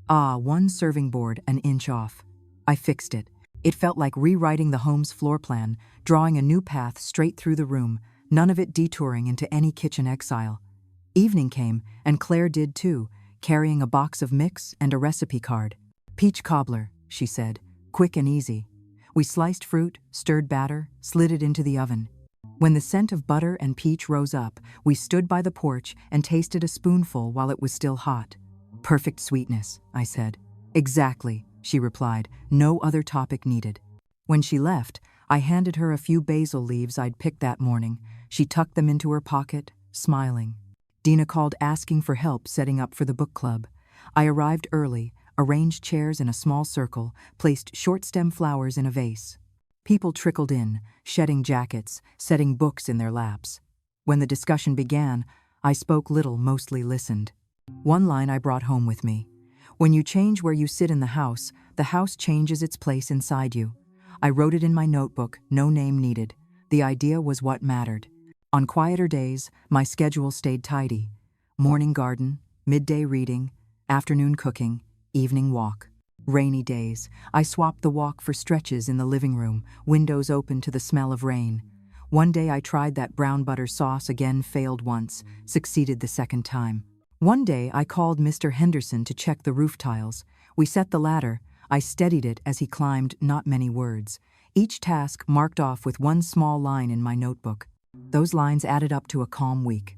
One serving board an inch off. I fixed it. It felt like rewriting the home's floor plan, drawing a new path straight through the room, none of it detouring into any kitchen exile. Evening came, and Claire did too, carrying a box of mix and a recipe card. "Peach cobbler," she said, "quick and easy." We sliced fruit, stirred batter, slid it into the oven. When the scent of butter and peach rose up, we stood by the porch and tasted a spoonful while it was still hot. "Perfect sweetness," I said. "Exactly," she replied, "no other topic needed." When she left, I handed her a few basil leaves I'd picked that morning. She tucked them into her pocket, smiling. Dina called asking for help setting up for the book club. I arrived early, arranged chairs in a small circle, placed short-stem flowers in a vase. People trickled in, shedding jackets, setting books in their laps. When the discussion began, I spoke little, mostly listened. One line I brought home with me. "When you change where you sit in the house changes its place inside you." I wrote it in my notebook, no name needed. The idea was what mattered. On quieter days, my schedule stayed tidy. Morning garden, midday reading, afternoon cooking, evening walk. Rainy days, I swapped the walk for stretches in the living room, windows open to the smell of rain. One day I tried that brown butter sauce again, failed once, succeeded the second time. One day I called Mr. Henderson to check the roof tiles. We set the ladder. I steadied it as he climbed, not many words. Each task marked off with one small line in my notebook. Those lines added up to a calm week.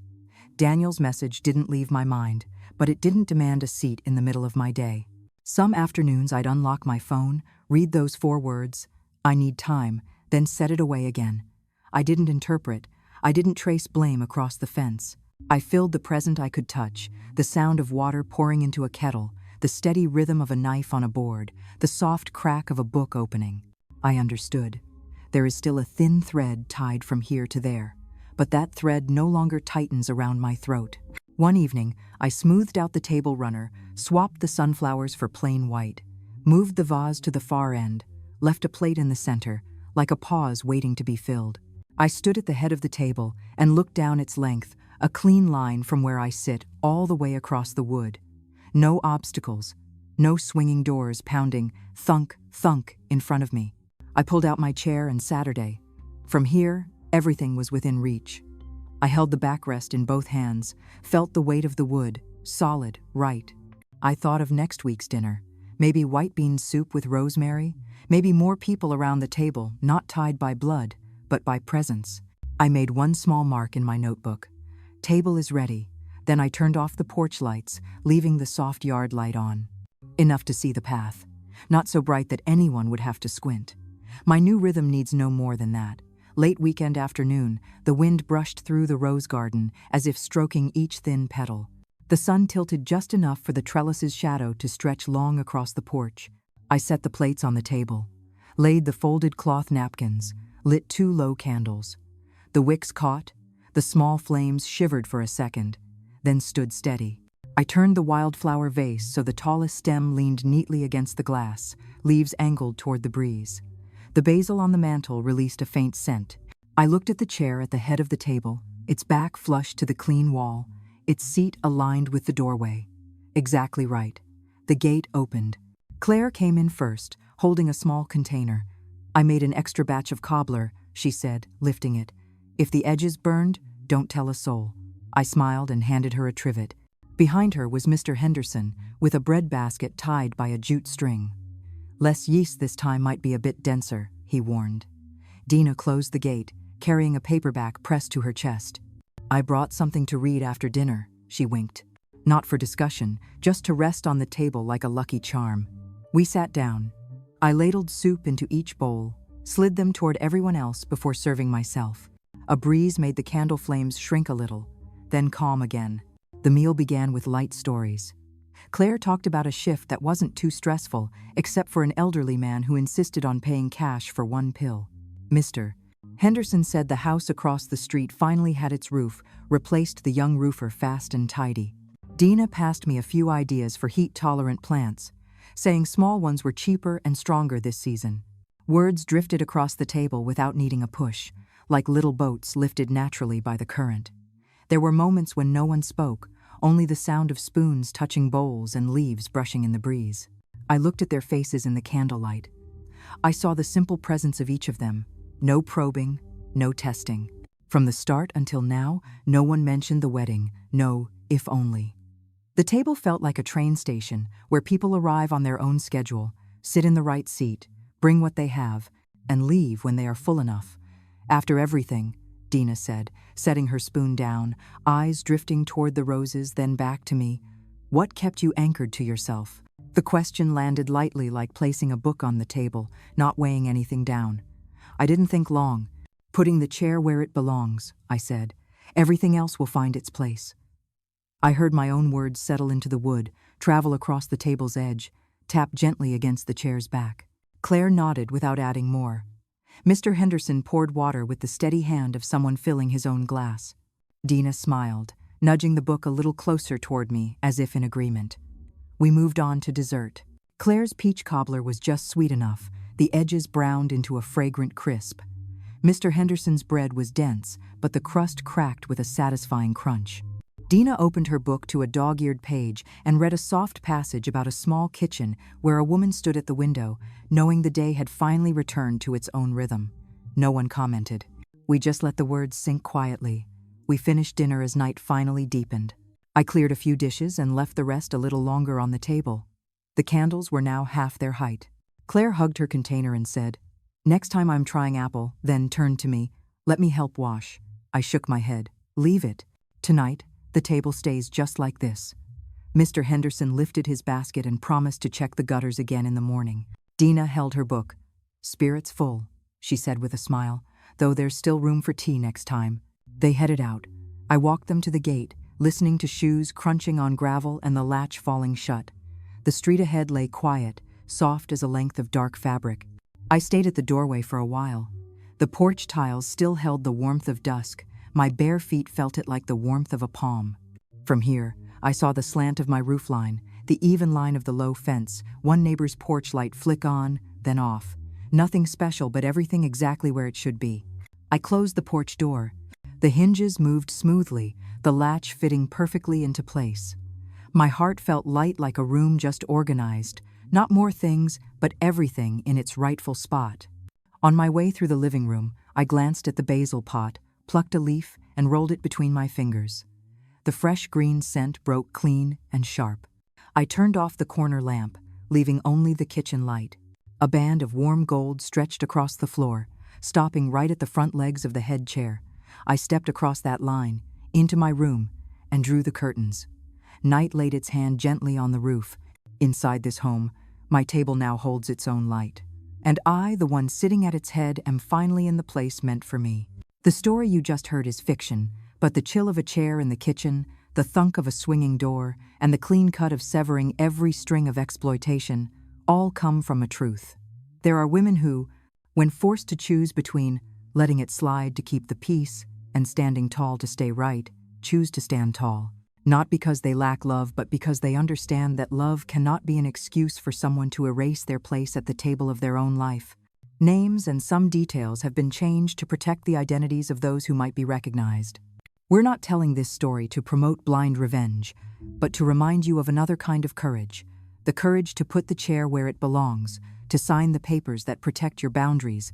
Daniel's message didn't leave my mind, but it didn't demand a seat in the middle of my day. Some afternoons I'd unlock my phone, read those 4 words, "I need time," then set it away again. I didn't interpret. I didn't trace blame across the fence. I filled the present I could touch, the sound of water pouring into a kettle, the steady rhythm of a knife on a board, the soft crack of a book opening. I understood. There is still a thin thread tied from here to there, but that thread no longer tightens around my throat. One evening, I smoothed out the table runner, swapped the sunflowers for plain white, moved the vase to the far end, left a plate in the center, like a pause waiting to be filled. I stood at the head of the table and looked down its length, a clean line from where I sit all the way across the wood. No obstacles, no swinging doors pounding thunk, thunk in front of me. I pulled out my chair and Saturday. From here, everything was within reach. I held the backrest in both hands, felt the weight of the wood, solid, right. I thought of next week's dinner. Maybe white bean soup with rosemary, maybe more people around the table, not tied by blood, but by presence. I made one small mark in my notebook. Table is ready. Then I turned off the porch lights, leaving the soft yard light on. Enough to see the path. Not so bright that anyone would have to squint. My new rhythm needs no more than that. Late weekend afternoon, the wind brushed through the rose garden as if stroking each thin petal. The sun tilted just enough for the trellis's shadow to stretch long across the porch. I set the plates on the table, laid the folded cloth napkins, lit 2 low candles. The wicks caught, the small flames shivered for a second, then stood steady. I turned the wildflower vase so the tallest stem leaned neatly against the glass, leaves angled toward the breeze. The basil on the mantel released a faint scent. I looked at the chair at the head of the table, its back flush to the clean wall, its seat aligned with the doorway. Exactly right. The gate opened. Claire came in first, holding a small container. "I made an extra batch of cobbler," she said, lifting it. "If the edges burned, don't tell a soul." I smiled and handed her a trivet. Behind her was Mr. Henderson, with a bread basket tied by a jute string. "Less yeast this time might be a bit denser," he warned. Dina closed the gate, carrying a paperback pressed to her chest. "I brought something to read after dinner," she winked. Not for discussion, just to rest on the table like a lucky charm. We sat down. I ladled soup into each bowl, slid them toward everyone else before serving myself. A breeze made the candle flames shrink a little, then calm again. The meal began with light stories. Claire talked about a shift that wasn't too stressful, except for an elderly man who insisted on paying cash for 1 pill. Mr. Henderson said the house across the street finally had its roof, replaced the young roofer fast and tidy. Dina passed me a few ideas for heat-tolerant plants, saying small ones were cheaper and stronger this season. Words drifted across the table without needing a push, like little boats lifted naturally by the current. There were moments when no one spoke, only the sound of spoons touching bowls and leaves brushing in the breeze. I looked at their faces in the candlelight. I saw the simple presence of each of them. No probing, no testing. From the start until now, no one mentioned the wedding, no if only. The table felt like a train station where people arrive on their own schedule, sit in the right seat, bring what they have, and leave when they are full enough. "After everything," Dina said, setting her spoon down, eyes drifting toward the roses, then back to me, "what kept you anchored to yourself?" The question landed lightly, like placing a book on the table, not weighing anything down. I didn't think long. "Putting the chair where it belongs," I said. "Everything else will find its place." I heard my own words settle into the wood, travel across the table's edge, tap gently against the chair's back. Claire nodded without adding more. Mr. Henderson poured water with the steady hand of someone filling his own glass. Dina smiled, nudging the book a little closer toward me, as if in agreement. We moved on to dessert. Claire's peach cobbler was just sweet enough, the edges browned into a fragrant crisp. Mr. Henderson's bread was dense, but the crust cracked with a satisfying crunch. Dina opened her book to a dog-eared page and read a soft passage about a small kitchen where a woman stood at the window, knowing the day had finally returned to its own rhythm. No one commented. We just let the words sink quietly. We finished dinner as night finally deepened. I cleared a few dishes and left the rest a little longer on the table. The candles were now half their height. Claire hugged her container and said, "Next time I'm trying apple," then turned to me, "Let me help wash." I shook my head. Leave it. Tonight, the table stays just like this. Mr. Henderson lifted his basket and promised to check the gutters again in the morning. Dina held her book. Spirits full, she said with a smile, though there's still room for tea next time. They headed out. I walked them to the gate, listening to shoes crunching on gravel and the latch falling shut. The street ahead lay quiet, soft as a length of dark fabric. I stayed at the doorway for a while. The porch tiles still held the warmth of dusk. My bare feet felt it like the warmth of a palm. From here, I saw the slant of my roofline, the even line of the low fence, one neighbor's porch light flick on, then off. Nothing special, but everything exactly where it should be. I closed the porch door. The hinges moved smoothly, the latch fitting perfectly into place. My heart felt light like a room just organized, not more things, but everything in its rightful spot. On my way through the living room, I glanced at the basil pot, plucked a leaf, and rolled it between my fingers. The fresh green scent broke clean and sharp. I turned off the corner lamp, leaving only the kitchen light. A band of warm gold stretched across the floor, stopping right at the front legs of the head chair. I stepped across that line, into my room, and drew the curtains. Night laid its hand gently on the roof. Inside this home, my table now holds its own light. And I, the one sitting at its head, am finally in the place meant for me. The story you just heard is fiction, but the chill of a chair in the kitchen, the thunk of a swinging door, and the clean cut of severing every string of exploitation, all come from a truth. There are women who, when forced to choose between letting it slide to keep the peace and standing tall to stay right, choose to stand tall. Not because they lack love, but because they understand that love cannot be an excuse for someone to erase their place at the table of their own life. Names and some details have been changed to protect the identities of those who might be recognized. We're not telling this story to promote blind revenge, but to remind you of another kind of courage, the courage to put the chair where it belongs, to sign the papers that protect your boundaries,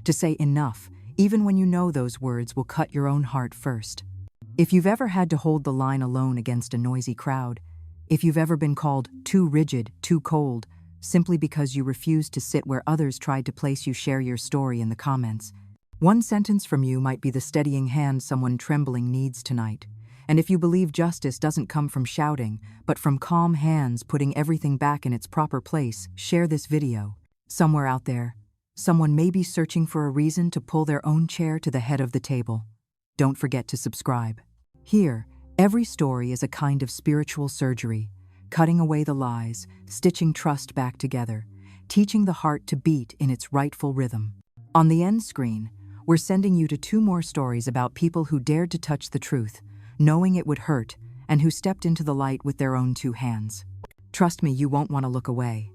to say enough, even when you know those words will cut your own heart first. If you've ever had to hold the line alone against a noisy crowd, if you've ever been called too rigid, too cold, simply because you refused to sit where others tried to place you, share your story in the comments. One sentence from you might be the steadying hand someone trembling needs tonight. And if you believe justice doesn't come from shouting, but from calm hands putting everything back in its proper place, share this video. Somewhere out there, someone may be searching for a reason to pull their own chair to the head of the table. Don't forget to subscribe. Here, every story is a kind of spiritual surgery, cutting away the lies, stitching trust back together, teaching the heart to beat in its rightful rhythm. On the end screen, we're sending you to 2 more stories about people who dared to touch the truth, knowing it would hurt, and who stepped into the light with their own 2 hands. Trust me, you won't want to look away.